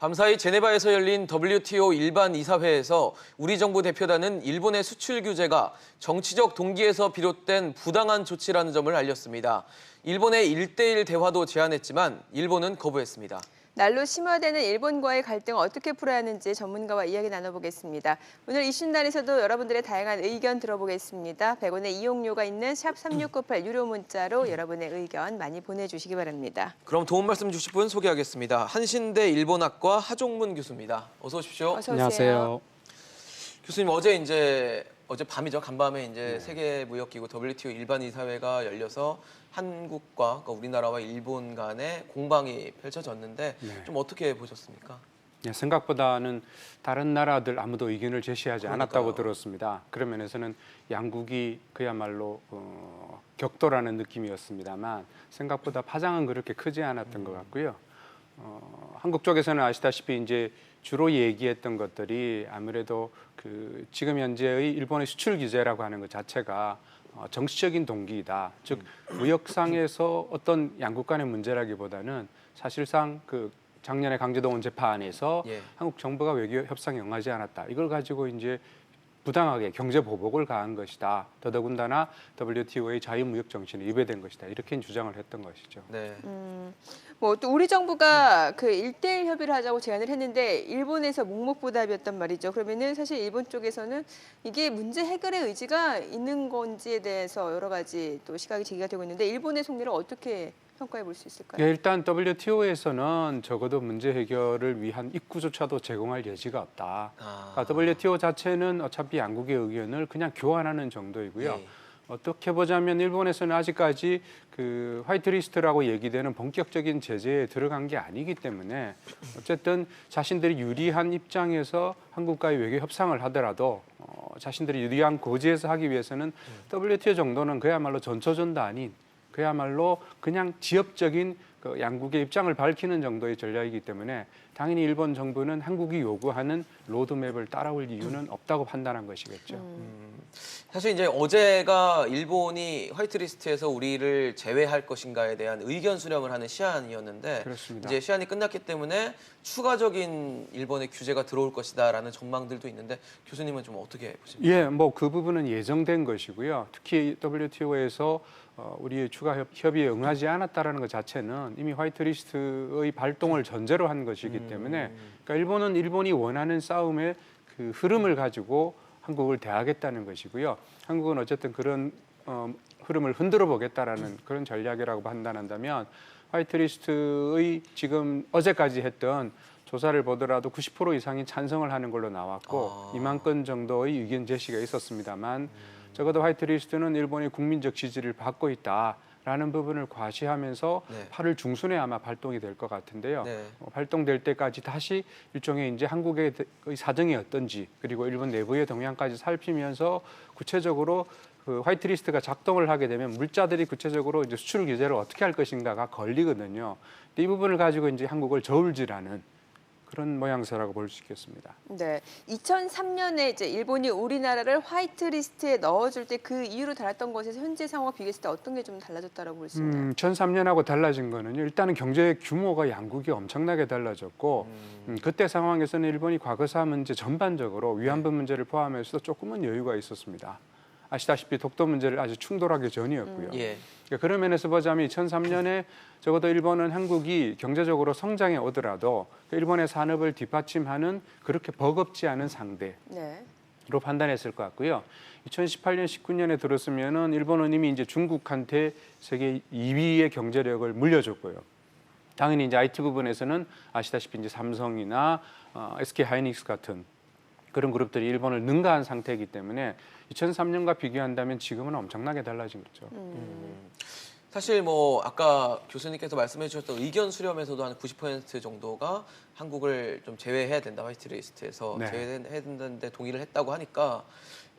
밤사이 제네바에서 열린 WTO 일반 이사회에서 우리 정부 대표단은 일본의 수출 규제가 정치적 동기에서 비롯된 부당한 조치라는 점을 알렸습니다. 일본의 1대1 대화도 제안했지만 일본은 거부했습니다. 날로 심화되는 일본과의 갈등을 어떻게 풀어야 하는지 전문가와 이야기 나눠보겠습니다. 오늘 이슈날에서도 여러분들의 다양한 의견 들어보겠습니다. 100원의 이용료가 있는 샵 3698 유료 문자로 여러분의 의견 많이 보내주시기 바랍니다. 그럼 도움 말씀 주실 분 소개하겠습니다. 한신대 일본학과 하종문 교수입니다. 어서 오십시오. 어서 오세요. 안녕하세요. 교수님 어제 밤이죠. 간밤에 세계무역기구 WTO 일반 이사회가 열려서 한국과 그러니까 우리나라와 일본 간의 공방이 펼쳐졌는데 좀 어떻게 보셨습니까? 생각보다는 다른 나라들 아무도 의견을 제시하지 않았다고 그러니까요. 들었습니다. 그런 면에서는 양국이 그야말로 격돌하는 느낌이었습니다만 생각보다 파장은 그렇게 크지 않았던 것 같고요. 한국 쪽에서는 아시다시피 이제 주로 얘기했던 것들이 아무래도 그 지금 현재의 일본의 수출 규제라고 하는 것 자체가 정치적인 동기이다. 즉 무역상에서 어떤 양국 간의 문제라기보다는 사실상 그 작년에 강제동원 재판에서 한국 정부가 외교 협상에 응하지 않았다. 이걸 가지고 이제 부당하게 경제 보복을 가한 것이다. 더더군다나 WTO의 자유무역 정신에 위배된 것이다. 이렇게 주장을 했던 것이죠. 네. 뭐 또 우리 정부가 그 1대1 협의를 하자고 제안을 했는데 일본에서 묵묵부답이었단 말이죠. 그러면은 사실 일본 쪽에서는 이게 문제 해결의 의지가 있는 건지에 대해서 여러 가지 또 시각이 제기가 되고 있는데 일본의 속내를 어떻게 평가해 볼 수 있을까요? 일단 WTO에서는 적어도 문제 해결을 위한 입구조차도 제공할 여지가 없다. 그러니까 WTO 자체는 어차피 양국의 의견을 그냥 교환하는 정도이고요. 어떻게 보자면 일본에서는 아직까지 그 화이트리스트라고 얘기되는 본격적인 제재에 들어간 게 아니기 때문에 어쨌든 자신들이 유리한 입장에서 한국과의 외교 협상을 하더라도 자신들이 유리한 고지에서 하기 위해서는 WTO 정도는 그야말로 전초전도 아닌 그야말로 그냥 지역적인 그 양국의 입장을 밝히는 정도의 전략이기 때문에 당연히 일본 정부는 한국이 요구하는 로드맵을 따라올 이유는 없다고 판단한 것이겠죠. 사실 이제 어제가 일본이 화이트리스트에서 우리를 제외할 것인가에 대한 의견 수렴을 하는 시한이었는데 그렇습니다. 이제 시한이 끝났기 때문에 추가적인 일본의 규제가 들어올 것이다라는 전망들도 있는데 교수님은 좀 어떻게 보십니까? 뭐 그 부분은 예정된 것이고요. 특히 WTO에서 우리의 추가 협의에 응하지 않았다라는 것 자체는 이미 화이트리스트의 발동을 전제로 한 것이기 때문에 그러니까 일본은 일본이 원하는 싸움의 그 흐름을 가지고 한국을 대하겠다는 것이고요. 한국은 어쨌든 그런 흐름을 흔들어 보겠다라는 그런 전략이라고 판단한다면 화이트리스트의 지금 어제까지 했던 조사를 보더라도 90% 이상이 찬성을 하는 걸로 나왔고 2만 건 정도의 의견 제시가 있었습니다만 적어도 화이트리스트는 일본의 국민적 지지를 받고 있다라는 부분을 과시하면서 8월 중순에 아마 발동이 될 것 같은데요. 발동될 때까지 다시 일종의 이제 한국의 사정이 어떤지 그리고 일본 내부의 동향까지 살피면서 구체적으로 그 화이트리스트가 작동을 하게 되면 물자들이 구체적으로 이제 수출 규제를 어떻게 할 것인가가 걸리거든요. 이 부분을 가지고 이제 한국을 저울질하는 그런 모양새라고 볼 수 있겠습니다. 네, 2003년에 이제 일본이 우리나라를 화이트리스트에 넣어줄 때 그 이유로 달았던 것에서 현재 상황과 비교했을 때 어떤 게 좀 달라졌다라고 볼 수 있나요? 2003년하고 달라진 거는요. 일단은 경제 규모가 양국이 엄청나게 달라졌고 그때 상황에서는 일본이 과거사 문제 전반적으로 위안부 문제를 포함해서 조금은 여유가 있었습니다. 아시다시피 독도 문제를 아주 충돌하기 전이었고요. 그러니까 그런 면에서 보자면 2003년에 적어도 일본은 한국이 경제적으로 성장해 오더라도 일본의 산업을 뒷받침하는 그렇게 버겁지 않은 상대로 판단했을 것 같고요. 2018년, 19년에 들었으면은 일본은 이미 이제 중국한테 세계 2위의 경제력을 물려줬고요. 당연히 이제 IT 부분에서는 아시다시피 이제 삼성이나 SK 하이닉스 같은 그런 그룹들이 일본을 능가한 상태이기 때문에 2003년과 비교한다면 지금은 엄청나게 달라진 거죠. 사실 뭐 아까 교수님께서 말씀해 주셨던 의견 수렴에서도 한 90% 정도가 한국을 좀 제외해야 된다. 화이트리스트에서 제외해야 된다는데 동의를 했다고 하니까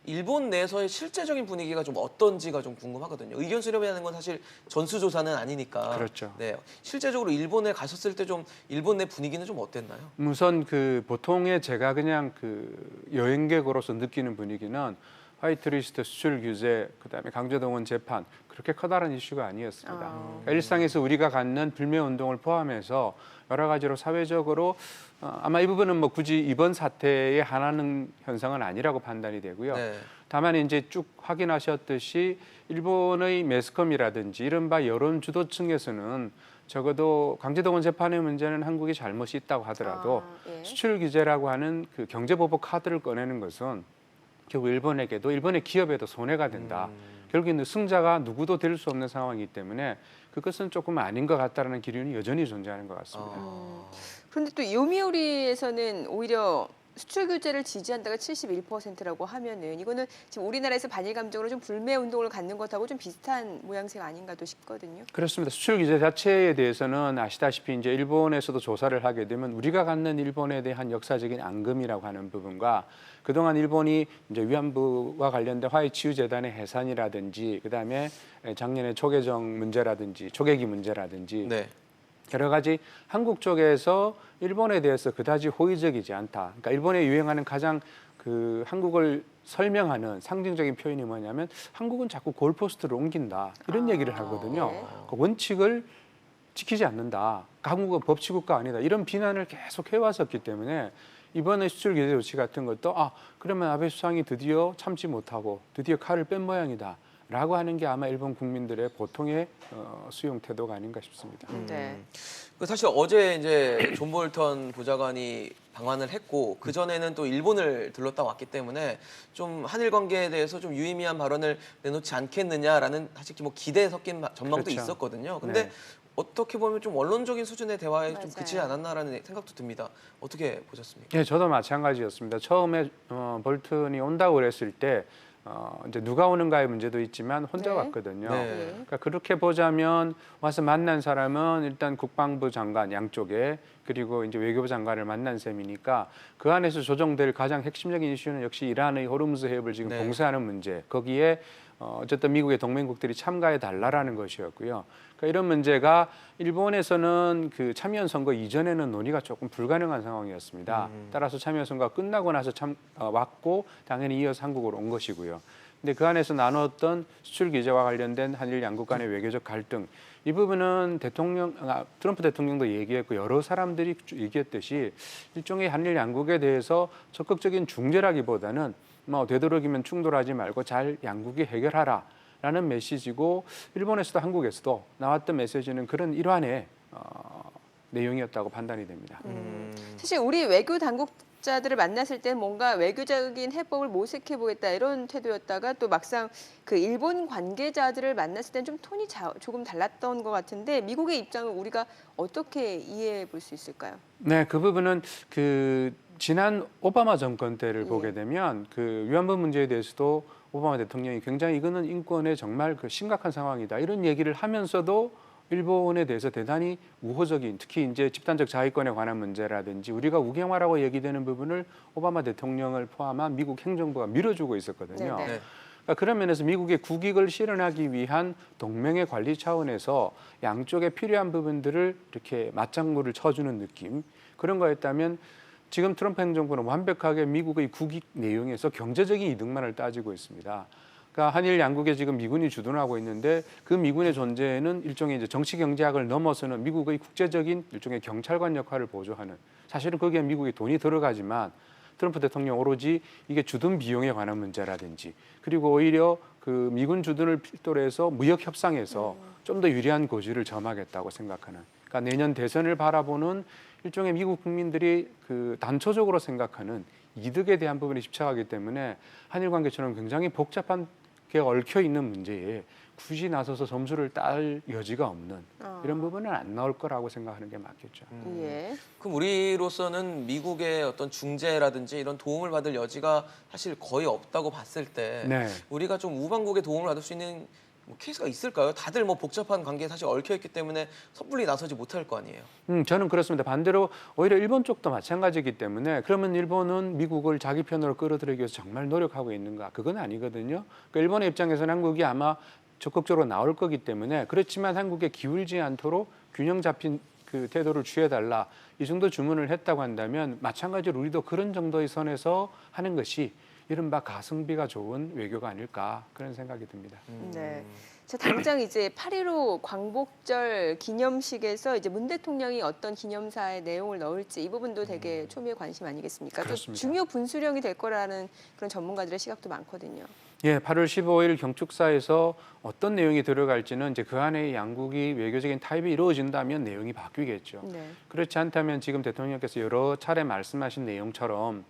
일본 내에서의 실제적인 분위기가 좀 어떤지가 좀 궁금하거든요. 의견 수렴이라는 건 사실 전수조사는 아니니까. 그렇죠. 네, 실제적으로 일본에 가셨을 때 좀 일본 내 분위기는 좀 어땠나요? 우선 그 보통의 제가 그냥 그 여행객으로서 느끼는 분위기는 화이트리스트 수출 규제, 그다음에 강제동원 재판 그렇게 커다란 이슈가 아니었습니다. 그러니까 일상에서 우리가 갖는 불매 운동을 포함해서 여러 가지로 사회적으로 아마 이 부분은 뭐 굳이 이번 사태에 한하는 현상은 아니라고 판단이 되고요. 네. 다만 이제 쭉 확인하셨듯이 일본의 매스컴이라든지 이른바 여론 주도층에서는 적어도 강제동원 재판의 문제는 한국이 잘못이 있다고 하더라도 예. 수출 규제라고 하는 그 경제보복 카드를 꺼내는 것은 결국 일본에게도 일본의 기업에도 손해가 된다. 결국에는 승자가 누구도 될 수 없는 상황이기 때문에 그것은 조금 아닌 것 같다는 기류는 여전히 존재하는 것 같습니다. 그런데 또 요미우리에서는 오히려 수출 규제를 지지한다가 71%라고 하면은 이거는 지금 우리나라에서 반일 감정으로 좀 불매 운동을 갖는 것하고 좀 비슷한 모양새가 아닌가도 싶거든요. 그렇습니다. 수출 규제 자체에 대해서는 아시다시피 이제 일본에서도 조사를 하게 되면 우리가 갖는 일본에 대한 역사적인 앙금이라고 하는 부분과 그동안 일본이 이제 위안부와 관련된 화해치유재단의 해산이라든지 그다음에 작년에 초계정 문제라든지 초계기 문제라든지 네. 여러 가지 한국 쪽에서 일본에 대해서 그다지 호의적이지 않다. 그러니까 일본에 유행하는 가장 그 한국을 설명하는 상징적인 표현이 뭐냐면 한국은 자꾸 골포스트를 옮긴다. 이런 얘기를 하거든요. 네. 그 원칙을 지키지 않는다. 한국은 법치국가 아니다. 이런 비난을 계속 해왔었기 때문에 이번에 수출 규제 조치 같은 것도 그러면 아베 수상이 드디어 참지 못하고 드디어 칼을 뺀 모양이다. 라고 하는 게 아마 일본 국민들의 보통의 수용 태도가 아닌가 싶습니다. 네. 그 사실 어제 이제 존 볼턴 보좌관이 방한을 했고 그 전에는 또 일본을 들렀다 왔기 때문에 좀 한일 관계에 대해서 좀 유의미한 발언을 내놓지 않겠느냐라는 사실 뭐 기대 섞인 전망도 그렇죠. 있었거든요. 근데 네. 어떻게 보면 좀 원론적인 수준의 대화에 좀 맞아요. 그치지 않았나라는 생각도 듭니다. 어떻게 보셨습니까? 예, 저도 마찬가지였습니다. 처음에 볼튼이 온다고 그랬을 때 이제 누가 오는가의 문제도 있지만 혼자 네. 왔거든요. 네. 그러니까 그렇게 보자면 와서 만난 사람은 일단 국방부 장관 양쪽에 그리고 이제 외교부 장관을 만난 셈이니까 그 안에서 조정될 가장 핵심적인 이슈는 역시 이란의 호르무즈 해협을 지금 네. 봉쇄하는 문제. 거기에 어쨌든 미국의 동맹국들이 참가해 달라라는 것이었고요. 그러니까 이런 문제가 일본에서는 그 참여연 선거 이전에는 논의가 조금 불가능한 상황이었습니다. 따라서 참여연 선거가 끝나고 나서 왔고 당연히 이어서 한국으로 온 것이고요. 근데 그 안에서 나눴던 수출 규제와 관련된 한일 양국 간의 외교적 갈등 이 부분은 트럼프 대통령도 얘기했고 여러 사람들이 얘기했듯이 일종의 한일 양국에 대해서 적극적인 중재라기보다는 뭐 되도록이면 충돌하지 말고 잘 양국이 해결하라. 라는 메시지고 일본에서도 한국에서도 나왔던 메시지는 그런 일환의 내용이었다고 판단이 됩니다. 사실 우리 외교 당국자들을 만났을 때 뭔가 외교적인 해법을 모색해 보겠다 이런 태도였다가 또 막상 그 일본 관계자들을 만났을 때는 좀 톤이 조금 달랐던 것 같은데 미국의 입장을 우리가 어떻게 이해해 볼 수 있을까요? 네, 그 부분은 그 지난 오바마 정권 때를 예. 보게 되면 그 위안부 문제에 대해서도 오바마 대통령이 굉장히 이거는 인권에 정말 그 심각한 상황이다 이런 얘기를 하면서도 일본에 대해서 대단히 우호적인 특히 이제 집단적 자위권에 관한 문제라든지 우리가 우경화라고 얘기되는 부분을 오바마 대통령을 포함한 미국 행정부가 밀어주고 있었거든요. 네네. 네. 그러니까 그런 면에서 미국의 국익을 실현하기 위한 동맹의 관리 차원에서 양쪽에 필요한 부분들을 이렇게 맞장구를 쳐주는 느낌 그런 거였다면 지금 트럼프 행정부는 완벽하게 미국의 국익 내용에서 경제적인 이득만을 따지고 있습니다. 그러니까 한일 양국에 지금 미군이 주둔하고 있는데 그 미군의 존재는 일종의 이제 정치 경제학을 넘어서는 미국의 국제적인 일종의 경찰관 역할을 보조하는 사실은 거기에 미국의 돈이 들어가지만 트럼프 대통령 오로지 이게 주둔 비용에 관한 문제라든지 그리고 오히려 그 미군 주둔을 필두로 해서 무역 협상에서 좀 더 유리한 고지를 점하겠다고 생각하는 그러니까 내년 대선을 바라보는 일종의 미국 국민들이 그 단초적으로 생각하는 이득에 대한 부분에 집착하기 때문에 한일 관계처럼 굉장히 복잡한 게 얽혀 있는 문제에 굳이 나서서 점수를 딸 여지가 없는 이런 부분은 안 나올 거라고 생각하는 게 맞겠죠. 예. 그럼 우리로서는 미국의 어떤 중재라든지 이런 도움을 받을 여지가 사실 거의 없다고 봤을 때 네. 우리가 좀 우방국의 도움을 받을 수 있는 뭐 케이스가 있을까요? 다들 뭐 복잡한 관계에 사실 얽혀 있기 때문에 섣불리 나서지 못할 거 아니에요. 저는 그렇습니다. 반대로 오히려 일본 쪽도 마찬가지이기 때문에 그러면 일본은 미국을 자기 편으로 끌어들이기 위해서 정말 노력하고 있는가? 그건 아니거든요. 그러니까 일본의 입장에서는 한국이 아마 적극적으로 나올 거기 때문에 그렇지만 한국에 기울지 않도록 균형 잡힌 그 태도를 취해달라. 이 정도 주문을 했다고 한다면 마찬가지로 우리도 그런 정도의 선에서 하는 것이 이른바 가성비가 좋은 외교가 아닐까 그런 생각이 듭니다. 네. 자, 당장 이제 8.15 광복절 기념식에서 이제 문 대통령이 어떤 기념사의 내용을 넣을지 이 부분도 되게 초미의 관심 아니겠습니까? 또 그렇습니다. 중요 분수령이 될 거라는 그런 전문가들의 시각도 많거든요. 예, 8월 15일 경축사에서 어떤 내용이 들어갈지는 이제 그 안에 양국이 외교적인 타협이 이루어진다면 내용이 바뀌겠죠. 네. 그렇지 않다면 지금 대통령께서 여러 차례 말씀하신 내용처럼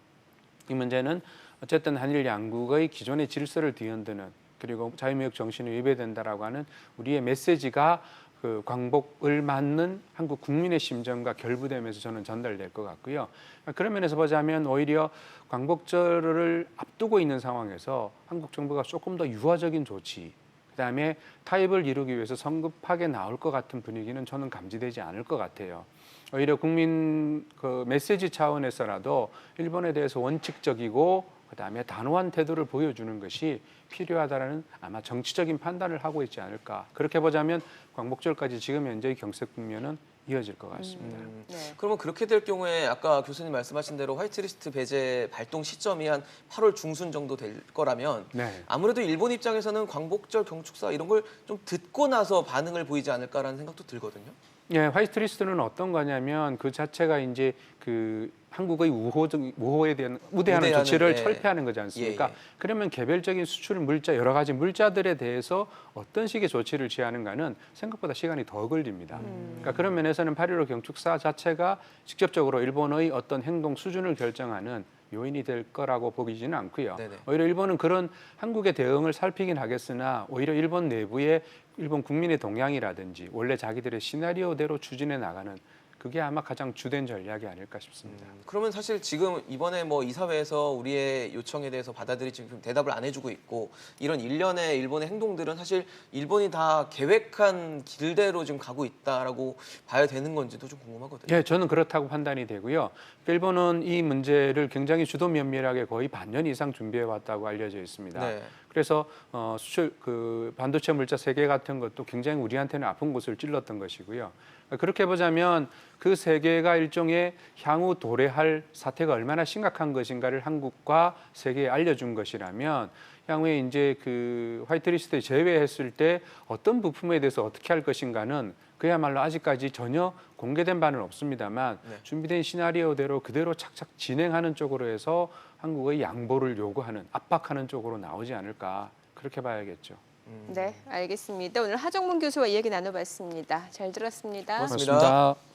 이 문제는 어쨌든 한일 양국의 기존의 질서를 뒤흔드는 그리고 자유무역 정신에 위배된다라고 하는 우리의 메시지가 그 광복을 맞는 한국 국민의 심정과 결부되면서 저는 전달될 것 같고요. 그런 면에서 보자면 오히려 광복절을 앞두고 있는 상황에서 한국 정부가 조금 더 유화적인 조치, 그다음에 타협을 이루기 위해서 성급하게 나올 것 같은 분위기는 저는 감지되지 않을 것 같아요. 오히려 국민 그 메시지 차원에서라도 일본에 대해서 원칙적이고 그다음에 단호한 태도를 보여주는 것이 필요하다라는 아마 정치적인 판단을 하고 있지 않을까. 그렇게 보자면 광복절까지 지금 현재의 경색 국면은 이어질 것 같습니다. 네. 그러면 그렇게 될 경우에 아까 교수님 말씀하신 대로 화이트리스트 배제 발동 시점이 한 8월 중순 정도 될 거라면 네. 아무래도 일본 입장에서는 광복절 경축사 이런 걸 좀 듣고 나서 반응을 보이지 않을까라는 생각도 들거든요. 예, 화이트리스트는 어떤 거냐면 그 자체가 이제 그 한국의 우호에 대한 우대하는 조치를 예. 철폐하는 거지 않습니까? 예, 예. 그러면 개별적인 수출 물자 여러 가지 물자들에 대해서 어떤 식의 조치를 취하는가는 생각보다 시간이 더 걸립니다. 그러니까 그런 면에서는 8.15 경축사 자체가 직접적으로 일본의 어떤 행동 수준을 결정하는 요인이 될 거라고 보이지는 않고요. 네네. 오히려 일본은 그런 한국의 대응을 살피긴 하겠으나 오히려 일본 내부의 일본 국민의 동향이라든지 원래 자기들의 시나리오대로 추진해 나가는 그게 아마 가장 주된 전략이 아닐까 싶습니다. 그러면 사실 지금 이번에 뭐 이사회에서 우리의 요청에 대해서 받아들이지 지금 대답을 안 해주고 있고 이런 일련의 일본의 행동들은 사실 일본이 다 계획한 길대로 지금 가고 있다라고 봐야 되는 건지도 좀 궁금하거든요. 예, 저는 그렇다고 판단이 되고요. 일본은 이 문제를 굉장히 주도 면밀하게 거의 반년 이상 준비해 왔다고 알려져 있습니다. 네. 그래서 수출 그 반도체 물자 세계 같은 것도 굉장히 우리한테는 아픈 곳을 찔렀던 것이고요. 그렇게 보자면 그 세계가 일종의 향후 도래할 사태가 얼마나 심각한 것인가를 한국과 세계에 알려준 것이라면 향후에 이제 그 화이트리스트에 제외했을 때 어떤 부품에 대해서 어떻게 할 것인가는 그야말로 아직까지 전혀 공개된 바는 없습니다만 네. 준비된 시나리오대로 그대로 착착 진행하는 쪽으로 해서 한국의 양보를 요구하는 압박하는 쪽으로 나오지 않을까 그렇게 봐야겠죠. 네, 알겠습니다. 오늘 하정문 교수와 이야기 나눠봤습니다. 잘 들었습니다. 고맙습니다. 고맙습니다.